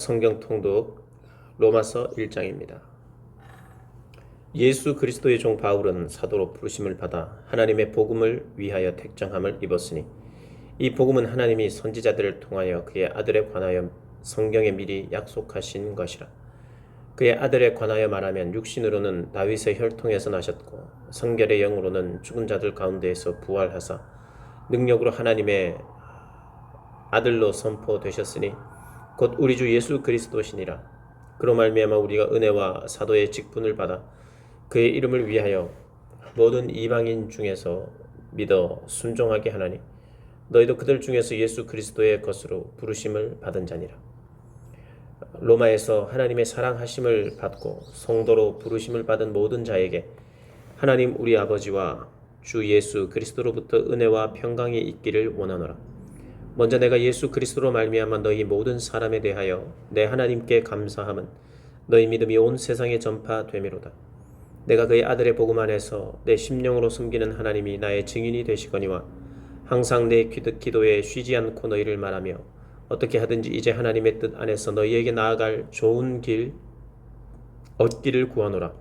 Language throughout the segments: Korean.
성경 통독 로마서 1장입니다. 예수 그리스도의 종 바울은 사도로 부르심을 받아 하나님의 복음을 위하여 택정함을 입었으니 이 복음은 하나님이 선지자들을 통하여 그의 아들에 관하여 성경에 미리 약속하신 것이라. 그의 아들에 관하여 말하면 육신으로는 다윗의 혈통에서 나셨고 성결의 영으로는 죽은 자들 가운데에서 부활하사 능력으로 하나님의 아들로 선포되셨으니 곧 우리 주 예수 그리스도시니라. 그로 말미암아 우리가 은혜와 사도의 직분을 받아 그의 이름을 위하여 모든 이방인 중에서 믿어 순종하게 하나니 너희도 그들 중에서 예수 그리스도의 것으로 부르심을 받은 자니라. 로마에서 하나님의 사랑하심을 받고 성도로 부르심을 받은 모든 자에게 하나님 우리 아버지와 주 예수 그리스도로부터 은혜와 평강이 있기를 원하노라. 먼저 내가 예수 그리스도로 말미암아 너희 모든 사람에 대하여 내 하나님께 감사함은 너희 믿음이 온 세상에 전파되미로다. 내가 그의 아들의 복음 안에서 내 심령으로 섬기는 하나님이 나의 증인이 되시거니와 항상 내 기도에 쉬지 않고 너희를 말하며 어떻게 하든지 이제 하나님의 뜻 안에서 너희에게 나아갈 좋은 길 얻기를 구하노라.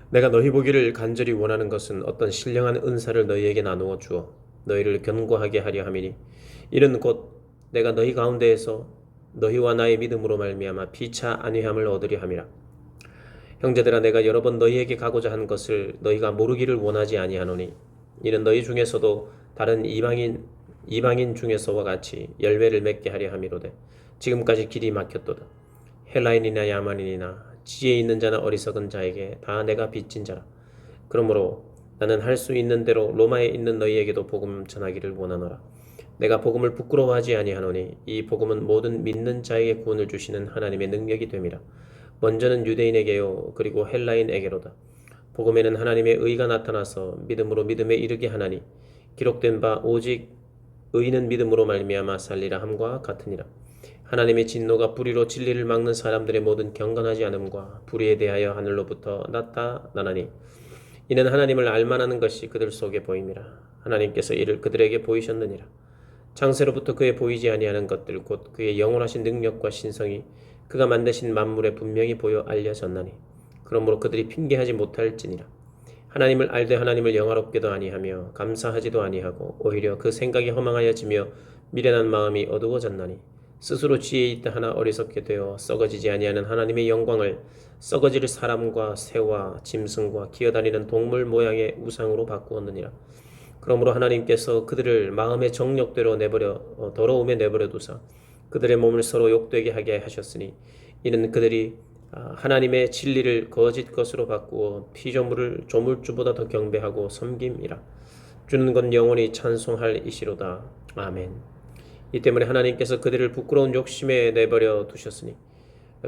내가 너희 보기를 간절히 원하는 것은 어떤 신령한 은사를 너희에게 나누어 주어 너희를 견고하게 하려 함이니 이는 곧 내가 너희 가운데에서 너희와 나의 믿음으로 말미암아 피차 안위함을 얻으려 함이라. 형제들아, 내가 여러 번 너희에게 가고자 한 것을 너희가 모르기를 원하지 아니하노니 이는 너희 중에서도 다른 이방인 중에서와 같이 열매를 맺게 하려 함이로되 지금까지 길이 막혔도다. 헬라인이나 야만인이나 지혜 있는 자나 어리석은 자에게 다 내가 빚진 자라. 그러므로 나는 할 수 있는 대로 로마에 있는 너희에게도 복음 전하기를 원하노라. 내가 복음을 부끄러워하지 아니하노니 이 복음은 모든 믿는 자에게 구원을 주시는 하나님의 능력이 됨이라. 먼저는 유대인에게요 그리고 헬라인에게로다. 복음에는 하나님의 의가 나타나서 믿음으로 믿음에 이르게 하나니 기록된 바 오직 의인은 믿음으로 말미암아 살리라 함과 같으니라. 하나님의 진노가 불의로 진리를 막는 사람들의 모든 경건하지 않음과 불의에 대하여 하늘로부터 나타나나니 이는 하나님을 알만하는 것이 그들 속에 보임이라. 하나님께서 이를 그들에게 보이셨느니라. 창세로부터 그의 보이지 아니하는 것들 곧 그의 영원하신 능력과 신성이 그가 만드신 만물에 분명히 보여 알려졌나니 그러므로 그들이 핑계하지 못할지니라. 하나님을 알되 하나님을 영화롭게도 아니하며 감사하지도 아니하고 오히려 그 생각이 허망하여지며 미련한 마음이 어두워졌나니 스스로 지혜 있다 하나 어리석게 되어 썩어지지 아니하는 하나님의 영광을 썩어질 사람과 새와 짐승과 기어다니는 동물 모양의 우상으로 바꾸었느니라. 그러므로 하나님께서 그들을 마음의 정욕대로 더러움에 내버려 두사 그들의 몸을 서로 욕되게 하게 하셨으니 이는 그들이 하나님의 진리를 거짓 것으로 바꾸어 피조물을 조물주보다 더 경배하고 섬김이라. 주는 건 영원히 찬송할 이시로다. 아멘. 이 때문에 하나님께서 그들을 부끄러운 욕심에 내버려 두셨으니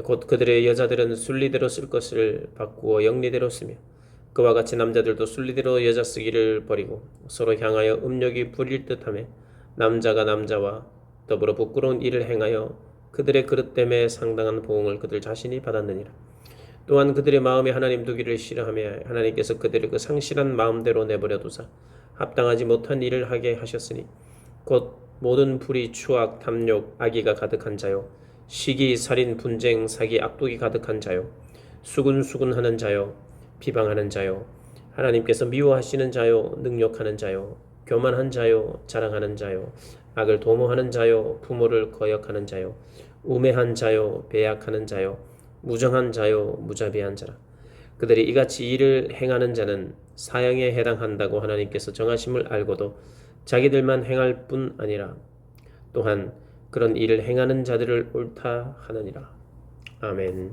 곧 그들의 여자들은 순리대로 쓸 것을 바꾸어 영리대로 쓰며 그와 같이 남자들도 순리대로 여자 쓰기를 버리고 서로 향하여 음욕이 부릴 듯하며 남자가 남자와 더불어 부끄러운 일을 행하여 그들의 그릇됨에 상당한 보응을 그들 자신이 받았느니라. 또한 그들의 마음에 하나님 두기를 싫어하며 하나님께서 그들을 그 상실한 마음대로 내버려 두사 합당하지 못한 일을 하게 하셨으니 곧 모든 불의, 추악, 탐욕, 악의가 가득한 자요 시기, 살인, 분쟁, 사기, 악독이 가득한 자요 수군수군하는 자요 비방하는 자요 하나님께서 미워하시는 자요 능욕하는 자요 교만한 자요 자랑하는 자요 악을 도모하는 자요 부모를 거역하는 자요 우매한 자요 배약하는 자요 무정한 자요 무자비한 자라. 그들이 이같이 일을 행하는 자는 사형에 해당한다고 하나님께서 정하심을 알고도 자기들만 행할 뿐 아니라 또한 그런 일을 행하는 자들을 옳다 하느니라. 아멘.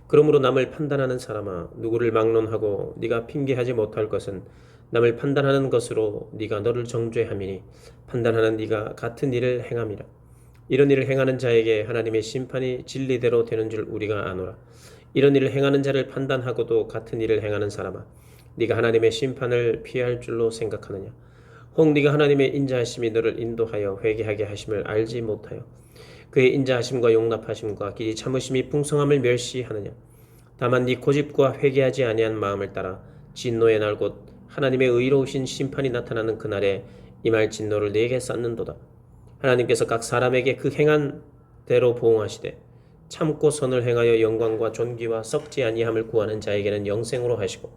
그러므로 남을 판단하는 사람아, 누구를 막론하고 네가 핑계하지 못할 것은 남을 판단하는 것으로 네가 너를 정죄함이니 판단하는 네가 같은 일을 행함이라. 이런 일을 행하는 자에게 하나님의 심판이 진리대로 되는 줄 우리가 아노라. 이런 일을 행하는 자를 판단하고도 같은 일을 행하는 사람아, 네가 하나님의 심판을 피할 줄로 생각하느냐? 혹 네가 하나님의 인자하심이 너를 인도하여 회개하게 하심을 알지 못하여 그의 인자하심과 용납하심과 길이 참으심이 풍성함을 멸시하느냐? 다만 네 고집과 회개하지 아니한 마음을 따라 진노의 날 곧 하나님의 의로우신 심판이 나타나는 그날에 임할 진노를 네게 쌓는도다. 하나님께서 각 사람에게 그 행한 대로 보응하시되 참고 선을 행하여 영광과 존귀와 썩지 아니함을 구하는 자에게는 영생으로 하시고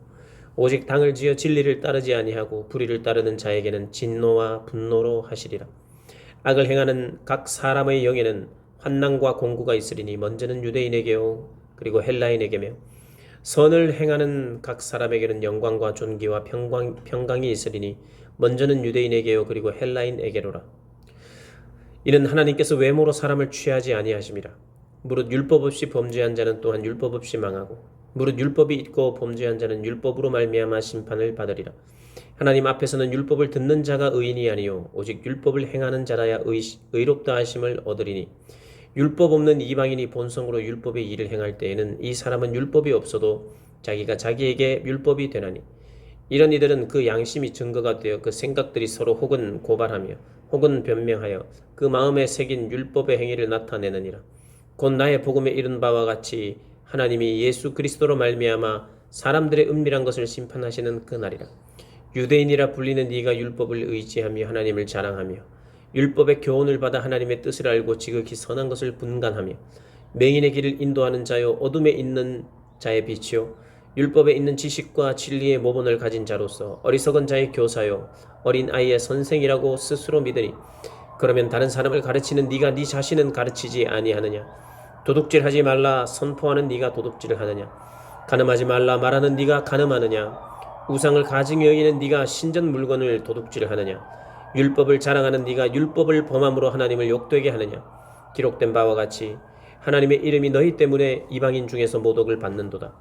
오직 당을 지어 진리를 따르지 아니하고 불의를 따르는 자에게는 진노와 분노로 하시리라. 악을 행하는 각 사람의 영에는 환난과 공고가 있으리니 먼저는 유대인에게요 그리고 헬라인에게며 선을 행하는 각 사람에게는 영광과 존귀와 평강이 있으리니 먼저는 유대인에게요 그리고 헬라인에게로라. 이는 하나님께서 외모로 사람을 취하지 아니하심이라. 무릇 율법 없이 범죄한 자는 또한 율법 없이 망하고 무릇 율법이 있고 범죄한 자는 율법으로 말미암아 심판을 받으리라. 하나님 앞에서는 율법을 듣는 자가 의인이 아니요 오직 율법을 행하는 자라야 의롭다 하심을 얻으리니 율법 없는 이방인이 본성으로 율법의 일을 행할 때에는 이 사람은 율법이 없어도 자기가 자기에게 율법이 되나니 이런 이들은 그 양심이 증거가 되어 그 생각들이 서로 혹은 고발하며 혹은 변명하여 그 마음에 새긴 율법의 행위를 나타내느니라. 곧 나의 복음에 이른 바와 같이 하나님이 예수 그리스도로 말미암아 사람들의 은밀한 것을 심판하시는 그날이라. 유대인이라 불리는 네가 율법을 의지하며 하나님을 자랑하며 율법의 교훈을 받아 하나님의 뜻을 알고 지극히 선한 것을 분간하며 맹인의 길을 인도하는 자요 어둠에 있는 자의 빛이요 율법에 있는 지식과 진리의 모본을 가진 자로서 어리석은 자의 교사요 어린 아이의 선생이라고 스스로 믿으니 그러면 다른 사람을 가르치는 네가 네 자신은 가르치지 아니하느냐? 도둑질하지 말라 선포하는 네가 도둑질을 하느냐? 간음하지 말라 말하는 네가 간음하느냐? 우상을 가증히 여기는 네가 신전 물건을 도둑질을 하느냐? 율법을 자랑하는 네가 율법을 범함으로 하나님을 욕되게 하느냐? 기록된 바와 같이 하나님의 이름이 너희 때문에 이방인 중에서 모독을 받는도다.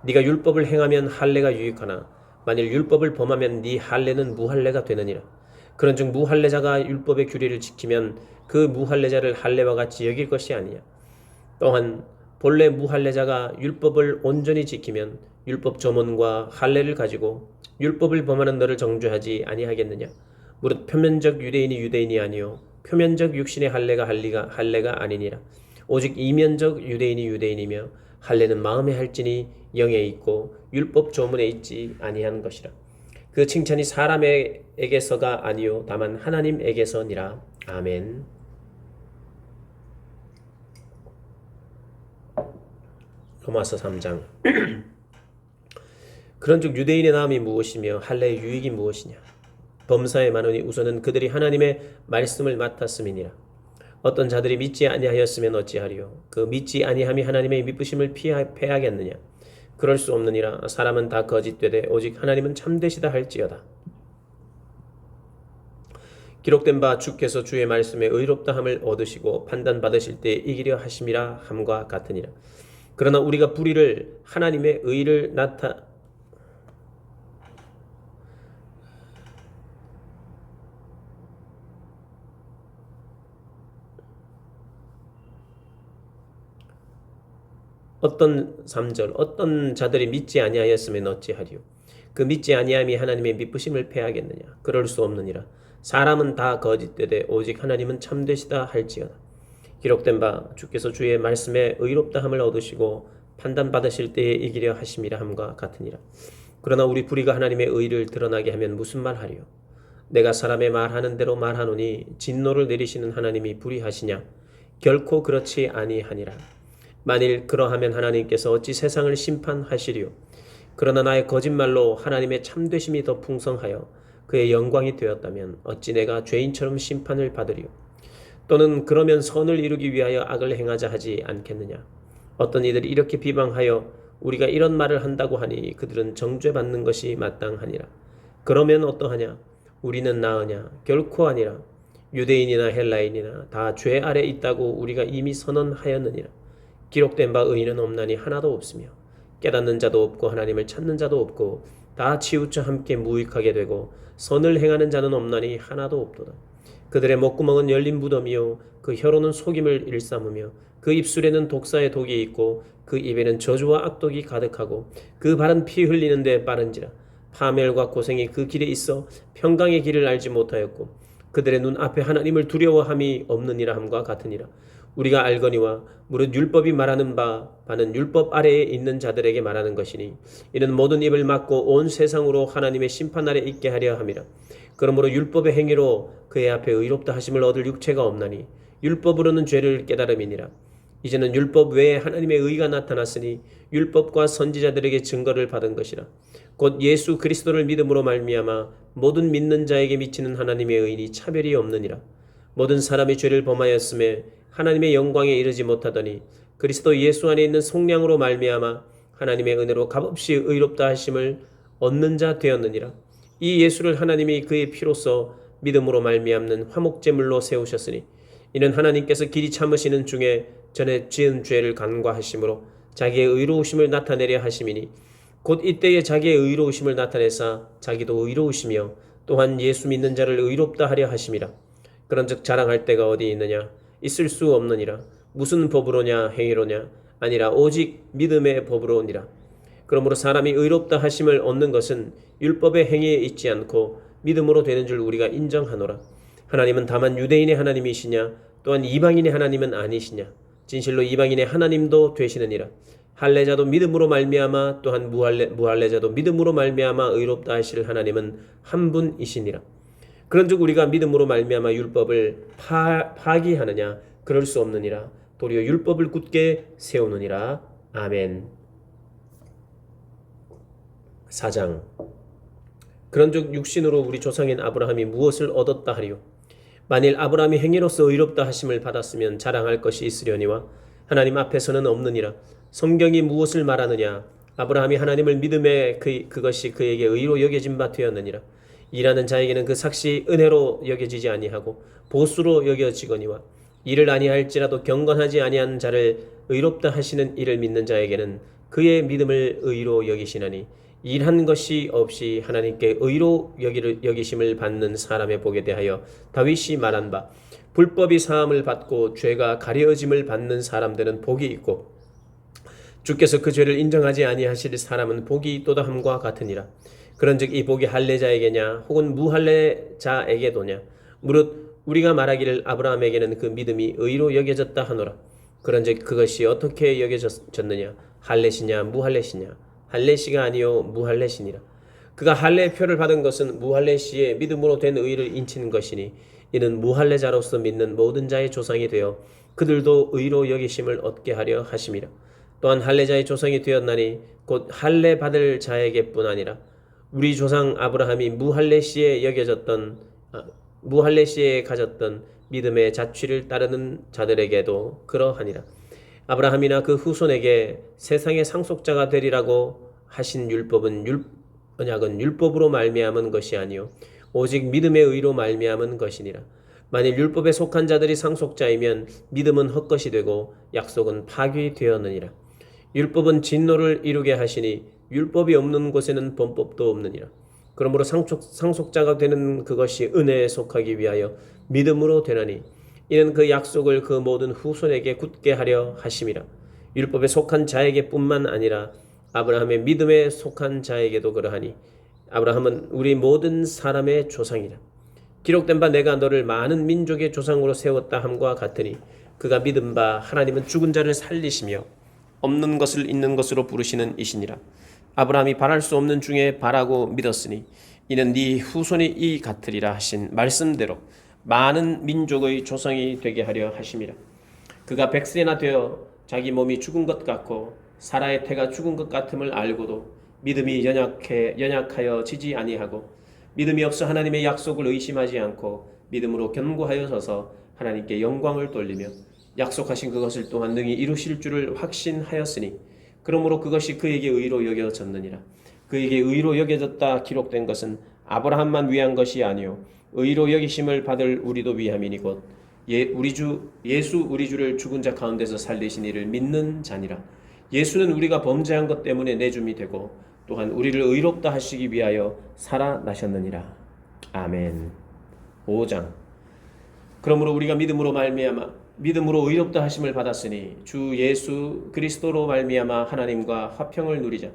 네가 율법을 행하면 할례가 유익하나 만일 율법을 범하면 네 할례는 무할례가 되느니라. 그런즉 무할례자가 율법의 규례를 지키면 그 무할례자를 할례와 같이 여길 것이 아니냐. 또한 본래 무할례자가 율법을 온전히 지키면 율법 조문과 할례를 가지고 율법을 범하는 너를 정죄하지 아니하겠느냐. 무릇 표면적 유대인이 유대인이 아니요 표면적 육신의 할례가 아니니라. 오직 이면적 유대인이 유대인이며 할례는 마음에 할지니 영에 있고 율법 조문에 있지 아니한 것이라. 그 칭찬이 사람에게서가 아니요 다만 하나님에게서니라. 아멘. 로마서 3장. 그런즉 유대인의 나음이 무엇이며 할례의 유익이 무엇이냐? 범사에 많으니 우선은 그들이 하나님의 말씀을 맡았음이니라. 어떤 자들이 믿지 아니하였으면 어찌하리요? 그 믿지 아니함이 하나님의 미쁘심을 패하겠느냐? 그럴 수 없느니라. 사람은 다 거짓되되 오직 하나님은 참되시다 할지어다. 기록된 바 주께서 주의 말씀에 의롭다함을 얻으시고 판단받으실 때에 이기려 하심이라 함과 같으니라. 그러나 우리가 불의를 하나님의 의를 어떤 자들이 믿지 아니하였으면 어찌하리요? 그 믿지 아니함이 하나님의 미쁘심을 패하겠느냐? 그럴 수 없느니라. 사람은 다 거짓되되 오직 하나님은 참되시다 할지어다. 기록된 바 주께서 주의 말씀에 의롭다함을 얻으시고 판단받으실 때에 이기려 하심이라 함과 같으니라. 그러나 우리 불의가 하나님의 의를 드러나게 하면 무슨 말하리요? 내가 사람의 말하는 대로 말하노니 진노를 내리시는 하나님이 불의하시냐? 결코 그렇지 아니하니라. 만일 그러하면 하나님께서 어찌 세상을 심판하시리요? 그러나 나의 거짓말로 하나님의 참되심이 더 풍성하여 그의 영광이 되었다면 어찌 내가 죄인처럼 심판을 받으리요? 또는 그러면 선을 이루기 위하여 악을 행하자 하지 않겠느냐? 어떤 이들이 이렇게 비방하여 우리가 이런 말을 한다고 하니 그들은 정죄받는 것이 마땅하니라. 그러면 어떠하냐? 우리는 나으냐? 결코 아니라. 유대인이나 헬라인이나 다 죄 아래 있다고 우리가 이미 선언하였느니라. 기록된 바 의인은 없나니 하나도 없으며 깨닫는 자도 없고 하나님을 찾는 자도 없고 다 치우쳐 함께 무익하게 되고 선을 행하는 자는 없나니 하나도 없도다. 그들의 목구멍은 열린 무덤이요 그 혀로는 속임을 일삼으며 그 입술에는 독사의 독이 있고 그 입에는 저주와 악독이 가득하고 그 발은 피 흘리는데 빠른지라. 파멸과 고생이 그 길에 있어 평강의 길을 알지 못하였고 그들의 눈 앞에 하나님을 두려워함이 없느니라 함과 같으니라. 우리가 알거니와 무릇 율법이 말하는 바는 율법 아래에 있는 자들에게 말하는 것이니 이는 모든 입을 막고 온 세상으로 하나님의 심판 아래 있게 하려 함이라. 그러므로 율법의 행위로 그의 앞에 의롭다 하심을 얻을 육체가 없나니 율법으로는 죄를 깨달음이니라. 이제는 율법 외에 하나님의 의가 나타났으니 율법과 선지자들에게 증거를 받은 것이라. 곧 예수 그리스도를 믿음으로 말미암아 모든 믿는 자에게 미치는 하나님의 의인이 차별이 없느니라. 모든 사람이 죄를 범하였음에 하나님의 영광에 이르지 못하더니 그리스도 예수 안에 있는 속량으로 말미암아 하나님의 은혜로 값없이 의롭다 하심을 얻는 자 되었느니라. 이 예수를 하나님이 그의 피로써 믿음으로 말미암는 화목제물로 세우셨으니 이는 하나님께서 길이 참으시는 중에 전에 지은 죄를 간과하심으로 자기의 의로우심을 나타내려 하심이니 곧 이때에 자기의 의로우심을 나타내사 자기도 의로우시며 또한 예수 믿는 자를 의롭다 하려 하심이라. 그런즉 자랑할 데가 어디 있느냐? 있을 수 없느니라. 무슨 법으로냐? 행위로냐? 아니라 오직 믿음의 법으로니라. 그러므로 사람이 의롭다 하심을 얻는 것은 율법의 행위에 있지 않고 믿음으로 되는 줄 우리가 인정하노라. 하나님은 다만 유대인의 하나님이시냐? 또한 이방인의 하나님은 아니시냐? 진실로 이방인의 하나님도 되시느니라. 할례자도 믿음으로 말미암아 또한 무할례자도 믿음으로 말미암아 의롭다 하실 하나님은 한 분이시니라. 그런즉 우리가 믿음으로 말미암아 율법을 파기하느냐? 그럴 수 없느니라. 도리어 율법을 굳게 세우느니라. 아멘. 4장. 그런즉 육신으로 우리 조상인 아브라함이 무엇을 얻었다 하리요? 만일 아브라함이 행위로서 의롭다 하심을 받았으면 자랑할 것이 있으려니와 하나님 앞에서는 없느니라. 성경이 무엇을 말하느냐? 아브라함이 하나님을 믿음에 그것이 그에게 의로 여겨진 바 되었느니라. 일하는 자에게는 그 삭시 은혜로 여겨지지 아니하고 보수로 여겨지거니와 이를 아니할지라도 경건하지 아니한 자를 의롭다 하시는 이를 믿는 자에게는 그의 믿음을 의로 여기시나니 일한 것이 없이 하나님께 의로 여기심을 받는 사람의 복에 대하여 다윗이 말한 바 불법이 사함을 받고 죄가 가려짐을 받는 사람들은 복이 있고 주께서 그 죄를 인정하지 아니하실 사람은 복이 있도다함과 같으니라. 그런즉 이 복이 할례자에게냐 혹은 무할례자에게도냐? 무릇 우리가 말하기를 아브라함에게는 그 믿음이 의로 여겨졌다 하노라. 그런즉 그것이 어떻게 여겨졌느냐? 할례시냐 무할례시냐? 할례시가 아니요 무할례시니라. 그가 할례의 표를 받은 것은 무할례시의 믿음으로 된 의를 인치는 것이니 이는 무할례자로서 믿는 모든 자의 조상이 되어 그들도 의로 여기심을 얻게 하려 하심이라. 또한 할례자의 조상이 되었나니 곧 할례 받을 자에게뿐 아니라 우리 조상 아브라함이 무할례시에 가졌던 믿음의 자취를 따르는 자들에게도 그러하니라. 아브라함이나 그 후손에게 세상의 상속자가 되리라고 하신 언약은 율법으로 말미암은 것이 아니요 오직 믿음의 의로 말미암은 것이니라. 만일 율법에 속한 자들이 상속자이면 믿음은 헛것이 되고 약속은 파기되었느니라. 율법은 진노를 이루게 하시니 율법이 없는 곳에는 범법도 없느니라. 그러므로 상속자가 되는 그것이 은혜에 속하기 위하여 믿음으로 되나니 이는 그 약속을 그 모든 후손에게 굳게 하려 하심이라. 율법에 속한 자에게뿐만 아니라 아브라함의 믿음에 속한 자에게도 그러하니 아브라함은 우리 모든 사람의 조상이라. 기록된 바 내가 너를 많은 민족의 조상으로 세웠다 함과 같으니 그가 믿은 바 하나님은 죽은 자를 살리시며 없는 것을 있는 것으로 부르시는 이시니라. 아브라함이 바랄 수 없는 중에 바라고 믿었으니 이는 네 후손이 이 같으리라 하신 말씀대로 많은 민족의 조상이 되게 하려 하심이라. 그가 100세나 되어 자기 몸이 죽은 것 같고 사라의 태가 죽은 것 같음을 알고도 믿음이 연약하여 지지 아니하고 믿음이 없어 하나님의 약속을 의심하지 않고 믿음으로 견고하여 서서 하나님께 영광을 돌리며 약속하신 그것을 또한 능히 이루실 줄을 확신하였으니 그러므로 그것이 그에게 의로 여겨졌느니라. 그에게 의로 여겨졌다 기록된 것은 아브라함만 위한 것이 아니요 의로 여기심을 받을 우리도 위함이니 곧 예수 우리 주를 죽은 자 가운데서 살리신 이를 믿는 자니라. 예수는 우리가 범죄한 것 때문에 내줌이 되고 또한 우리를 의롭다 하시기 위하여 살아나셨느니라. 아멘. 5장. 그러므로 우리가 믿음으로 의롭다 하심을 받았으니 주 예수 그리스도로 말미암아 하나님과 화평을 누리자.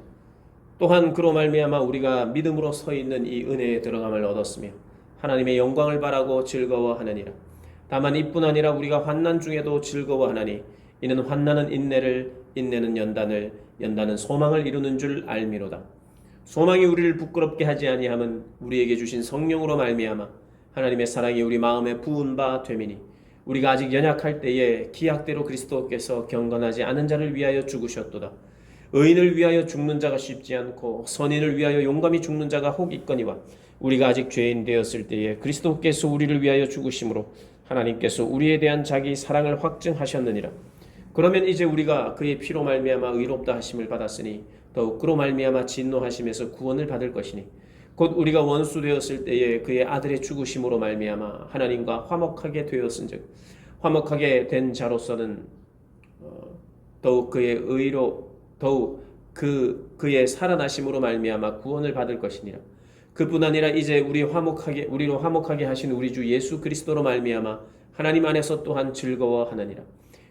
또한 그로 말미암아 우리가 믿음으로 서 있는 이 은혜에 들어감을 얻었으며 하나님의 영광을 바라고 즐거워하느니라. 다만 이뿐 아니라 우리가 환난 중에도 즐거워하나니 이는 환난은 인내를, 인내는 연단을, 연단은 소망을 이루는 줄 알미로다. 소망이 우리를 부끄럽게 하지 아니함은 우리에게 주신 성령으로 말미암아 하나님의 사랑이 우리 마음에 부은 바 되미니 우리가 아직 연약할 때에 기약대로 그리스도께서 경건하지 않은 자를 위하여 죽으셨도다. 의인을 위하여 죽는 자가 쉽지 않고 선인을 위하여 용감히 죽는 자가 혹 있거니와 우리가 아직 죄인 되었을 때에 그리스도께서 우리를 위하여 죽으심으로 하나님께서 우리에 대한 자기 사랑을 확증하셨느니라. 그러면 이제 우리가 그의 피로 말미암아 의롭다 하심을 받았으니 더욱 그로 말미암아 진노하심에서 구원을 받을 것이니 곧 우리가 원수 되었을 때에 그의 아들의 죽으심으로 말미암아 하나님과 화목하게 되었은즉 화목하게 된 자로서는 더욱 그의 살아나심으로 말미암아 구원을 받을 것이니라. 그뿐 아니라 이제 우리로 화목하게 하신 우리 주 예수 그리스도로 말미암아 하나님 안에서 또한 즐거워하느니라.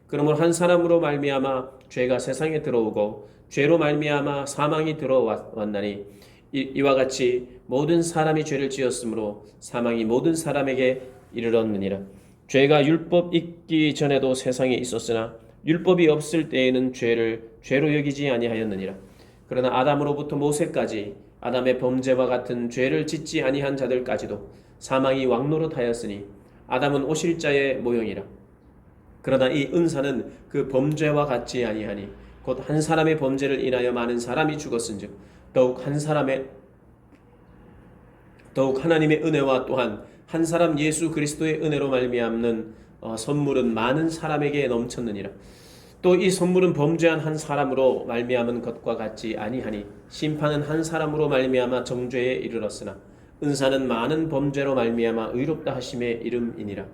그러므로 한 사람으로 말미암아 죄가 세상에 들어오고 죄로 말미암아 사망이 들어왔나니 이와 같이 모든 사람이 죄를 지었으므로 사망이 모든 사람에게 이르렀느니라. 죄가 율법 있기 전에도 세상에 있었으나 율법이 없을 때에는 죄를 죄로 여기지 아니하였느니라. 그러나 아담으로부터 모세까지 아담의 범죄와 같은 죄를 짓지 아니한 자들까지도 사망이 왕노릇하였으니 아담은 오실자의 모형이라. 그러나 이 은사는 그 범죄와 같지 아니하니 곧 한 사람의 범죄를 인하여 많은 사람이 죽었은즉 더욱 하나님의 은혜와 또한 한 사람 예수 그리스도의 은혜로 말미암는 선물은 많은 사람에게 넘쳤느니라. 또 이 선물은 범죄한 한 사람으로 말미암은 것과 같지 아니하니 심판은 한 사람으로 말미암아 정죄에 이르렀으나 은사는 많은 범죄로 말미암아 의롭다 하심의 이름이니라.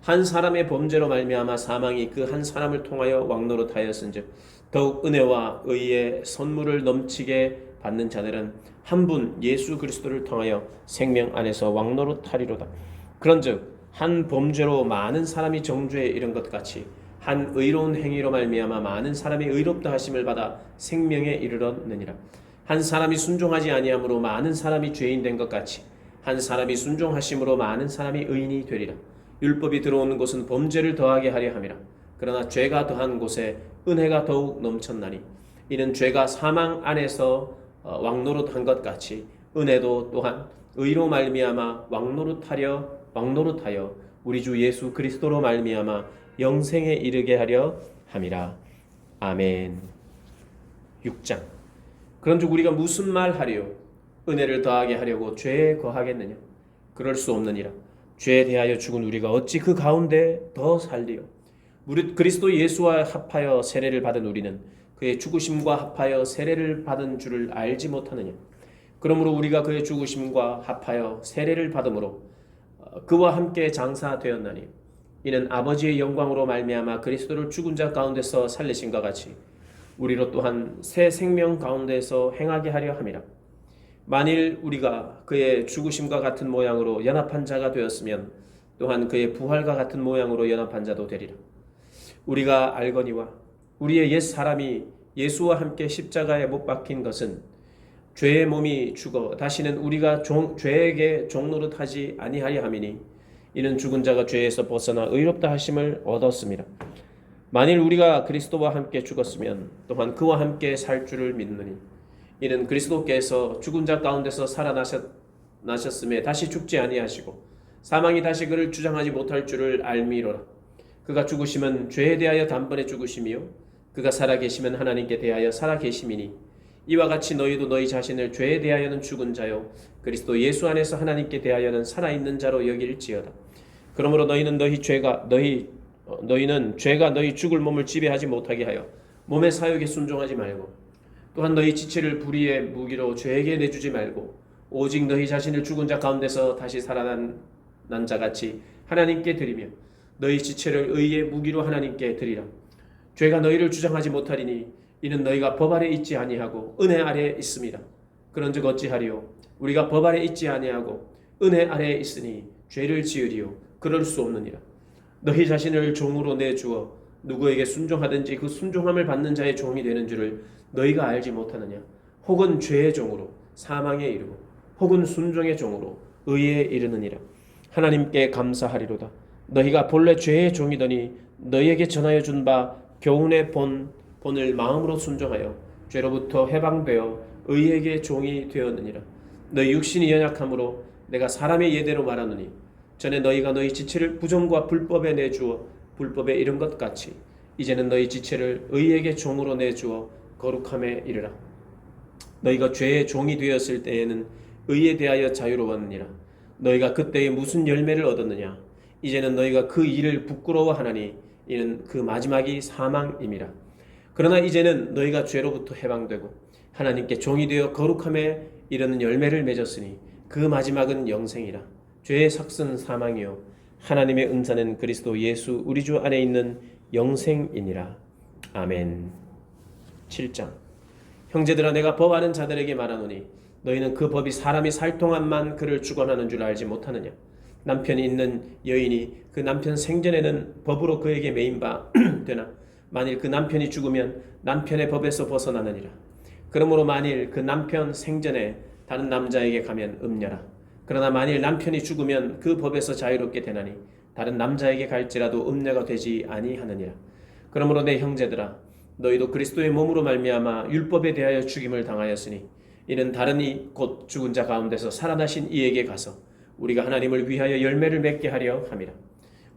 한 사람의 범죄로 말미암아 사망이 그 한 사람을 통하여 왕노릇하였은즉 더욱 은혜와 의의 선물을 넘치게 받는 자들은 한 분 예수 그리스도를 통하여 생명 안에서 왕노릇하리로다. 그런즉 한 범죄로 많은 사람이 정죄에 이른 것 같이 한 의로운 행위로 말미암아 많은 사람이 의롭다 하심을 받아 생명에 이르렀느니라. 한 사람이 순종하지 아니함으로 많은 사람이 죄인 된 것 같이 한 사람이 순종하심으로 많은 사람이 의인이 되리라. 율법이 들어오는 곳은 범죄를 더하게 하려 함이라. 그러나 죄가 더한 곳에 은혜가 더욱 넘쳤나니 이는 죄가 사망 안에서 왕노릇한 것 같이 은혜도 또한 의로 말미암아 왕노릇하여 우리 주 예수 그리스도로 말미암아 영생에 이르게 하려 함이라. 아멘. 6장. 그런즉 우리가 무슨 말 하리요? 은혜를 더하게 하려고 죄에 거하겠느냐? 그럴 수 없느니라. 죄에 대하여 죽은 우리가 어찌 그 가운데 더 살리요? 무릇 그리스도 예수와 합하여 세례를 받은 우리는 그의 죽으심과 합하여 세례를 받은 줄을 알지 못하느냐? 그러므로 우리가 그의 죽으심과 합하여 세례를 받음으로 그와 함께 장사되었나니 이는 아버지의 영광으로 말미암아 그리스도를 죽은 자 가운데서 살리신과 같이 우리로 또한 새 생명 가운데서 행하게 하려 함이라. 만일 우리가 그의 죽으심과 같은 모양으로 연합한 자가 되었으면 또한 그의 부활과 같은 모양으로 연합한 자도 되리라. 우리가 알거니와 우리의 옛 사람이 예수와 함께 십자가에 못 박힌 것은 죄의 몸이 죽어 다시는 우리가 죄에게 종노릇하지 아니하려 함이니 이는 죽은 자가 죄에서 벗어나 의롭다 하심을 얻었습니다. 만일 우리가 그리스도와 함께 죽었으면 또한 그와 함께 살 줄을 믿느니 이는 그리스도께서 죽은 자 가운데서 살아나셨음에 다시 죽지 아니하시고 사망이 다시 그를 주장하지 못할 줄을 알미로라. 그가 죽으심은 죄에 대하여 단번에 죽으심이요 그가 살아계시면 하나님께 대하여 살아계심이니 이와 같이 너희도 너희 자신을 죄에 대하여는 죽은 자요 그리스도 예수 안에서 하나님께 대하여는 살아있는 자로 여길지어다. 그러므로 너희는 죄가 너희 죽을 몸을 지배하지 못하게 하여 몸의 사욕에 순종하지 말고 또한 너희 지체를 불의의 무기로 죄에게 내주지 말고 오직 너희 자신을 죽은 자 가운데서 다시 살아난 자같이 하나님께 드리며 너희 지체를 의의 무기로 하나님께 드리라. 죄가 너희를 주장하지 못하리니 이는 너희가 법 아래 있지 아니하고 은혜 아래에 있습니다. 그런즉 어찌하리요? 우리가 법 아래 있지 아니하고 은혜 아래에 있으니 죄를 지으리요? 그럴 수 없느니라. 너희 자신을 종으로 내주어 누구에게 순종하든지 그 순종함을 받는 자의 종이 되는 줄을 너희가 알지 못하느냐? 혹은 죄의 종으로 사망에 이르고 혹은 순종의 종으로 의에 이르느니라. 하나님께 감사하리로다. 너희가 본래 죄의 종이더니 너희에게 전하여 준 바 교훈의 본을 마음으로 순종하여 죄로부터 해방되어 의에게 종이 되었느니라. 너희 육신이 연약함으로 내가 사람의 예대로 말하노니 전에 너희가 너희 지체를 부정과 불법에 내주어 불법에 이른 것 같이 이제는 너희 지체를 의에게 종으로 내주어 거룩함에 이르라. 너희가 죄의 종이 되었을 때에는 의에 대하여 자유로웠느니라. 너희가 그때에 무슨 열매를 얻었느냐? 이제는 너희가 그 일을 부끄러워하나니 이는 그 마지막이 사망임이라. 그러나 이제는 너희가 죄로부터 해방되고 하나님께 종이 되어 거룩함에 이르는 열매를 맺었으니 그 마지막은 영생이라. 죄의 삭은 사망이요 하나님의 은사는 그리스도 예수 우리 주 안에 있는 영생이니라. 아멘. 7장. 형제들아, 내가 법 아는 자들에게 말하노니 너희는 그 법이 사람이 살 동안만 그를 주관하는 줄 알지 못하느냐? 남편이 있는 여인이 그 남편 생전에는 법으로 그에게 매인 바 되나 만일 그 남편이 죽으면 남편의 법에서 벗어나느니라. 그러므로 만일 그 남편 생전에 다른 남자에게 가면 음녀라. 그러나 만일 남편이 죽으면 그 법에서 자유롭게 되나니 다른 남자에게 갈지라도 음녀가 되지 아니하느니라. 그러므로 내 형제들아, 너희도 그리스도의 몸으로 말미암아 율법에 대하여 죽임을 당하였으니 이는 다른 이 곧 죽은 자 가운데서 살아나신 이에게 가서 우리가 하나님을 위하여 열매를 맺게 하려 함이라.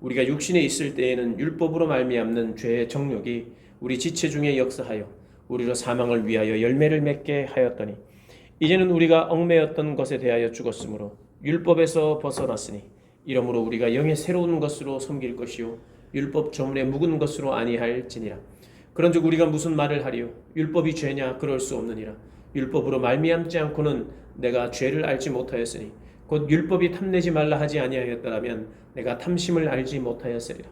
우리가 육신에 있을 때에는 율법으로 말미암는 죄의 정욕이 우리 지체 중에 역사하여 우리로 사망을 위하여 열매를 맺게 하였더니 이제는 우리가 얽매였던 것에 대하여 죽었으므로 율법에서 벗어났으니 이러므로 우리가 영의 새로운 것으로 섬길 것이요 율법 저문에 묵은 것으로 아니할지니라. 그런즉 우리가 무슨 말을 하리요? 율법이 죄냐? 그럴 수 없느니라. 율법으로 말미암지 않고는 내가 죄를 알지 못하였으니 곧 율법이 탐내지 말라 하지 아니하였더라면 내가 탐심을 알지 못하였으리라.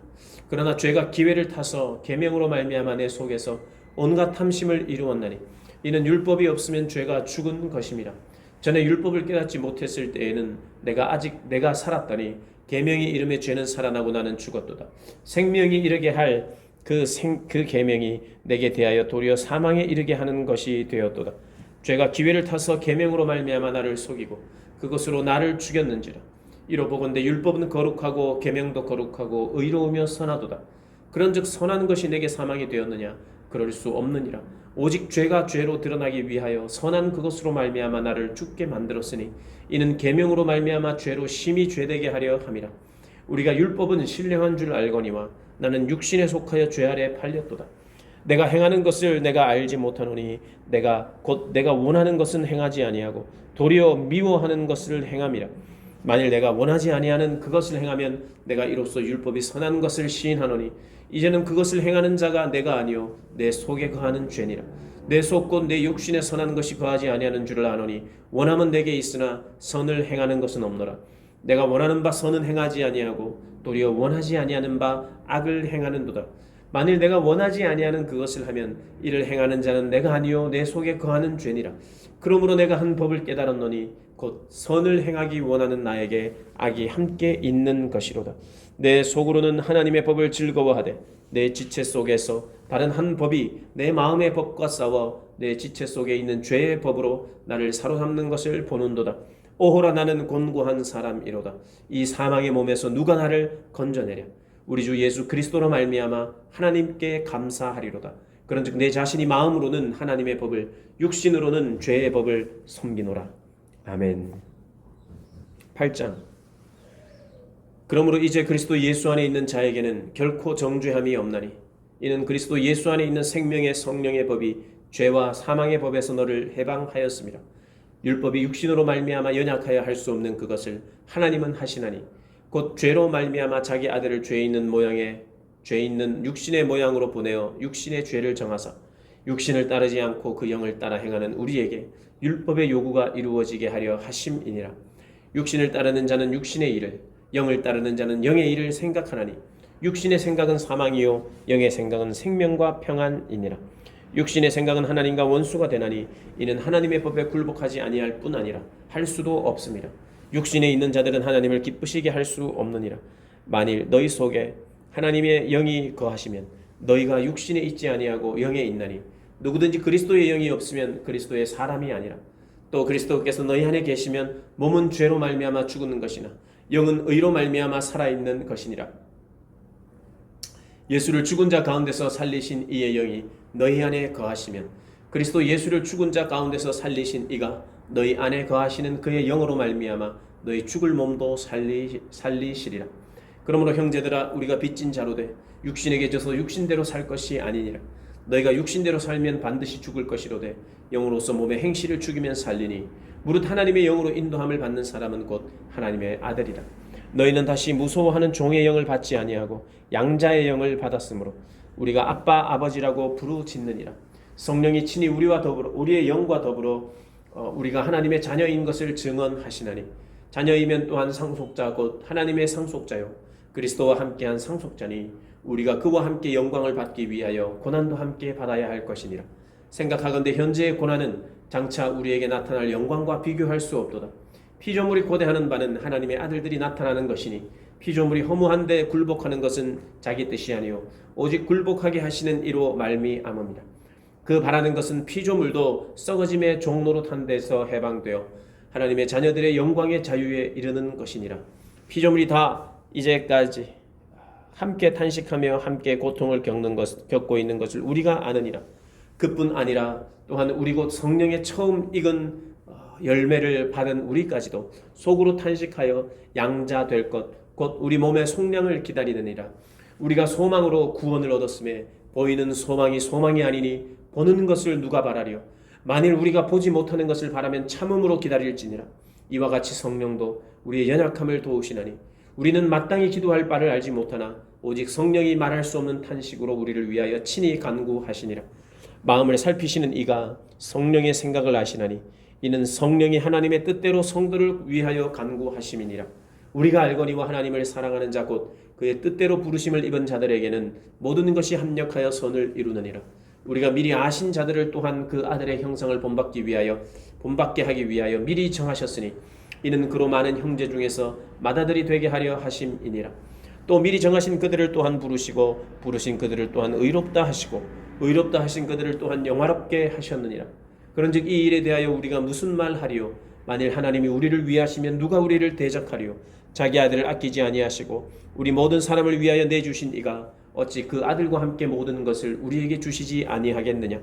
그러나 죄가 기회를 타서 계명으로 말미암아 내 속에서 온갖 탐심을 이루었나니 이는 율법이 없으면 죄가 죽은 것임이라. 전에 율법을 깨닫지 못했을 때에는 내가 살았더니 계명이 이름에 죄는 살아나고 나는 죽었도다. 생명이 이르게 할 그 계명이 내게 대하여 도리어 사망에 이르게 하는 것이 되었도다. 죄가 기회를 타서 계명으로 말미암아 나를 속이고 그것으로 나를 죽였는지라. 이로 보건대 율법은 거룩하고 계명도 거룩하고 의로우며 선하도다. 그런즉 선한 것이 내게 사망이 되었느냐? 그럴 수 없느니라. 오직 죄가 죄로 드러나기 위하여 선한 그것으로 말미암아 나를 죽게 만들었으니 이는 계명으로 말미암아 죄로 심히 죄되게 하려 함이라. 우리가 율법은 신령한 줄 알거니와 나는 육신에 속하여 죄 아래 팔렸도다. 내가 행하는 것을 내가 알지 못하노니 내가 원하는 것은 행하지 아니하고 도리어 미워하는 것을 행함이라. 만일 내가 원하지 아니하는 그것을 행하면 내가 이로써 율법이 선한 것을 시인하노니 이제는 그것을 행하는 자가 내가 아니요 내 속에 거하는 죄니라. 내 속 곧 내 육신에 선한 것이 거하지 아니하는 줄을 아노니 원함은 내게 있으나 선을 행하는 것은 없노라. 내가 원하는 바 선은 행하지 아니하고 도리어 원하지 아니하는 바 악을 행하는도다. 만일 내가 원하지 아니하는 그것을 하면 이를 행하는 자는 내가 아니요 내 속에 거하는 죄니라. 그러므로 내가 한 법을 깨달았노니 곧 선을 행하기 원하는 나에게 악이 함께 있는 것이로다. 내 속으로는 하나님의 법을 즐거워하되 내 지체 속에서 다른 한 법이 내 마음의 법과 싸워 내 지체 속에 있는 죄의 법으로 나를 사로잡는 것을 보는도다. 오호라, 나는 곤고한 사람이로다. 이 사망의 몸에서 누가 나를 건져내랴? 우리 주 예수 그리스도로 말미암아 하나님께 감사하리로다. 그런즉 내 자신이 마음으로는 하나님의 법을 육신으로는 죄의 법을 섬기노라. 아멘. 8장. 그러므로 이제 그리스도 예수 안에 있는 자에게는 결코 정죄함이 없나니 이는 그리스도 예수 안에 있는 생명의 성령의 법이 죄와 사망의 법에서 너를 해방하였습니다. 율법이 육신으로 말미암아 연약하여 할 수 없는 그것을 하나님은 하시나니 곧 죄로 말미암아 자기 아들을 죄 있는 육신의 모양으로 보내어 육신의 죄를 정하사 육신을 따르지 않고 그 영을 따라 행하는 우리에게 율법의 요구가 이루어지게 하려 하심이니라. 육신을 따르는 자는 육신의 일을, 영을 따르는 자는 영의 일을 생각하나니 육신의 생각은 사망이요 영의 생각은 생명과 평안이니라. 육신의 생각은 하나님과 원수가 되나니 이는 하나님의 법에 굴복하지 아니할 뿐 아니라 할 수도 없습니다. 육신에 있는 자들은 하나님을 기쁘시게 할 수 없느니라. 만일 너희 속에 하나님의 영이 거하시면 너희가 육신에 있지 아니하고 영에 있나니 누구든지 그리스도의 영이 없으면 그리스도의 사람이 아니라. 또 그리스도께서 너희 안에 계시면 몸은 죄로 말미암아 죽는 것이나 영은 의로 말미암아 살아있는 것이니라. 예수를 죽은 자 가운데서 살리신 이의 영이 너희 안에 거하시면 그리스도 예수를 죽은 자 가운데서 살리신 이가 너희 안에 거하시는 그의 영으로 말미암아 너희 죽을 몸도 살리시리라. 그러므로 형제들아 우리가 빚진 자로 돼 육신에게 져서 육신대로 살 것이 아니니라. 너희가 육신대로 살면 반드시 죽을 것이로되 영으로서 몸의 행실을 죽이면 살리니 무릇 하나님의 영으로 인도함을 받는 사람은 곧 하나님의 아들이라. 너희는 다시 무소하는 종의 영을 받지 아니하고 양자의 영을 받았으므로 우리가 아빠 아버지라고 부르짖느니라. 성령이 친히 우리와 더불어 우리의 영과 더불어 우리가 하나님의 자녀인 것을 증언하시나니 자녀이면 또한 상속자 곧 하나님의 상속자요 그리스도와 함께한 상속자니 우리가 그와 함께 영광을 받기 위하여 고난도 함께 받아야 할 것이니라. 생각하건대 현재의 고난은 장차 우리에게 나타날 영광과 비교할 수 없도다. 피조물이 고대하는 바는 하나님의 아들들이 나타나는 것이니 피조물이 허무한데 굴복하는 것은 자기 뜻이 아니요 오직 굴복하게 하시는 이로 말미암음이라. 그 바라는 것은 피조물도 썩어짐의 종노릇한 데서 해방되어 하나님의 자녀들의 영광의 자유에 이르는 것이니라. 피조물이 다 이제까지 함께 탄식하며 함께 고통을 겪고 있는 것을 우리가 아느니라. 그뿐 아니라 또한 우리 곧 성령의 처음 익은 열매를 받은 우리까지도 속으로 탄식하여 양자 될 것 곧 우리 몸의 속량을 기다리느니라. 우리가 소망으로 구원을 얻었음에 보이는 소망이 소망이 아니니 보는 것을 누가 바라리요. 만일 우리가 보지 못하는 것을 바라면 참음으로 기다릴지니라. 이와 같이 성령도 우리의 연약함을 도우시나니 우리는 마땅히 기도할 바를 알지 못하나 오직 성령이 말할 수 없는 탄식으로 우리를 위하여 친히 간구하시니라. 마음을 살피시는 이가 성령의 생각을 아시나니 이는 성령이 하나님의 뜻대로 성도를 위하여 간구하심이니라. 우리가 알거니와 하나님을 사랑하는 자 곧 그의 뜻대로 부르심을 입은 자들에게는 모든 것이 합력하여 선을 이루느니라. 우리가 미리 아신 자들을 또한 그 아들의 형상을 본받게 하기 위하여 미리 정하셨으니 이는 그로 많은 형제 중에서 맏아들이 되게 하려 하심이니라. 또 미리 정하신 그들을 또한 부르시고 부르신 그들을 또한 의롭다 하시고 의롭다 하신 그들을 또한 영화롭게 하셨느니라. 그런즉 이 일에 대하여 우리가 무슨 말 하리요? 만일 하나님이 우리를 위하시면 누가 우리를 대적하리요? 자기 아들을 아끼지 아니하시고 우리 모든 사람을 위하여 내주신 이가 어찌 그 아들과 함께 모든 것을 우리에게 주시지 아니하겠느냐?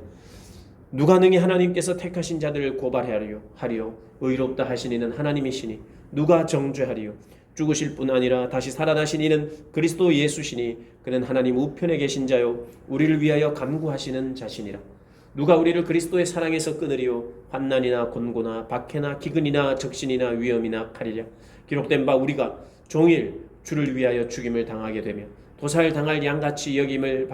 누가 능히 하나님께서 택하신 자들을 고발하리요? 의롭다 하신 이는 하나님이시니 누가 정죄하리요? 죽으실 뿐 아니라 다시 살아나신 이는 그리스도 예수시니 그는 하나님 우편에 계신 자요 우리를 위하여 간구하시는 자시니라. 누가 우리를 그리스도의 사랑에서 끊으리요? 환난이나 곤고나 박해나 기근이나 적신이나 위험이나 칼이랴. 기록된 바 우리가 종일 주를 위하여 죽임을 당하게 되며 도살 당할 양같이 여김을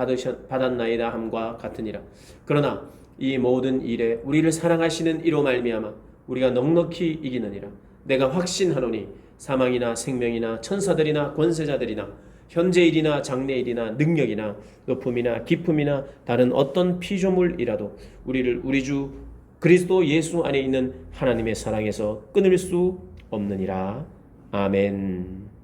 받았나이다 함과 같으니라. 그러나 이 모든 일에 우리를 사랑하시는 이로 말미암아 우리가 넉넉히 이기느니라. 내가 확신하노니 사망이나 생명이나 천사들이나 권세자들이나 현재일이나 장래일이나 능력이나 높음이나 깊음이나 다른 어떤 피조물이라도 우리를 우리 주 그리스도 예수 안에 있는 하나님의 사랑에서 끊을 수 없느니라. 아멘.